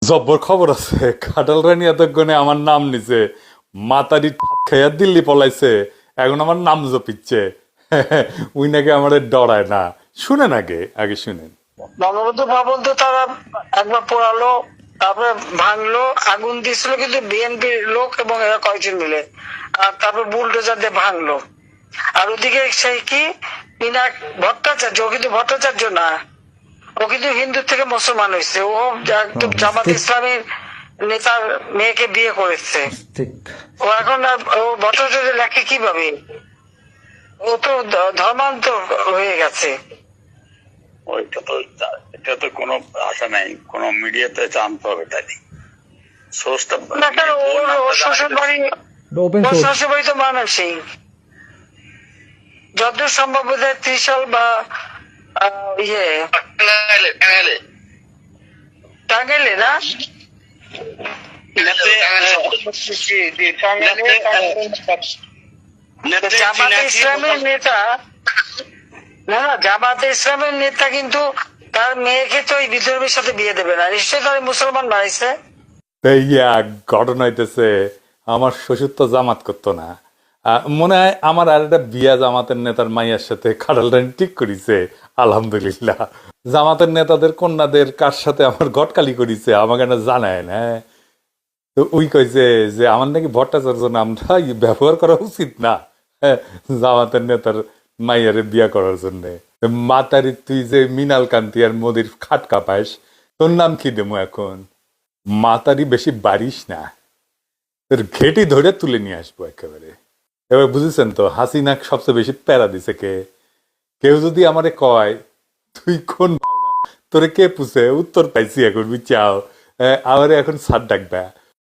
জব্বর খবর আছে, খাটাল রানী এতক্ষণে আমার নাম নিছে, মাতারি খেয়া দিল্লি পলাইছে, এখন আমার নাম জপিচ্ছে। উই নাকি আমাদের ডরায় না। শুনেন, আগে আগে শুনেন। বঙ্গবন্ধু ভবন তো তারা একবার পোড়ালো, তারপরে ভাঙলো, আগুন দিছিল কিন্তু বিএনপির লোক এবং এরা কয়েকজন মিলে, আর তারপর বুলডোজার দিয়ে ভাঙলো। আর ওদিকে সেই কি পিনাক ভট্টাচার্য, ও কিন্তু ভট্টাচার্য না, ও কিন্তু হিন্দু থেকে মুসলমান হয়েছে, ও একদম জামাত ইসলামের নেতার মেয়েকে বিয়ে করেছে। ও এখন ও ভট্টাচার্য লেখে কিভাবে? ও তো ধর্মান্তর হয়ে গেছে। ওইটা তো এটা তো কোনো আশা নাই, কোনো মিডিয়াতে জানতে হবে তাই সোর্সটা। না কেন, ওর শ্বশুর বাড়ি, ওর শ্বশুর বাড়ি তো মানসিক, যতদূর সম্ভব বোধহয় ত্রিশাল বা ইয়ে টাঙ্গাইলে না, জামাতে ইসলামের নেতা, না না জামাতে ইসলামের নেতা কিন্তু তার মেয়েকে তো এই বিদ্রোহীর সাথে বিয়ে দেবে না, নিশ্চয়ই তার মুসলমান বানাইছে। ইয়া ঘটনা হইতেছে, আমার শ্বশুর তো জামাত করতো না। মনে হয় আমার আর একটা বিয়া জামাতের নেতার মাইয়ার সাথে খাটাল রানী ঠিক করিছে। আলহামদুলিল্লাহ, জামাতের নেতাদের কন্যাদের কার সাথে আমার ঘটকালি করিছে আমাকে না জানায় না। তো ওই কইছে যে আমার নাকি ভট্টাচার্য নামটা ব্যবহার করা উচিত না জামাতের নেতার মাইয়ারে বিয়া করার জন্য। মাতারি তুই যে মিনাল কান্তি আর মোদির খাটকা পাইস, তোর নাম কি দেবো এখন? মাতারি বেশি বাড়িস না, তোর ঘেটি ধরে তুলে নিয়ে আসবো একেবারে। এবার বুঝেছেন তো হাসিনা সবচেয়ে বেশি প্যারা দিছে কে? কেউ যদি আমারে কয় তুই কোন তোরে কে পুষে, উত্তর পাইছি এখন বুঝছাও। আমারে এখন সার ডাকবা।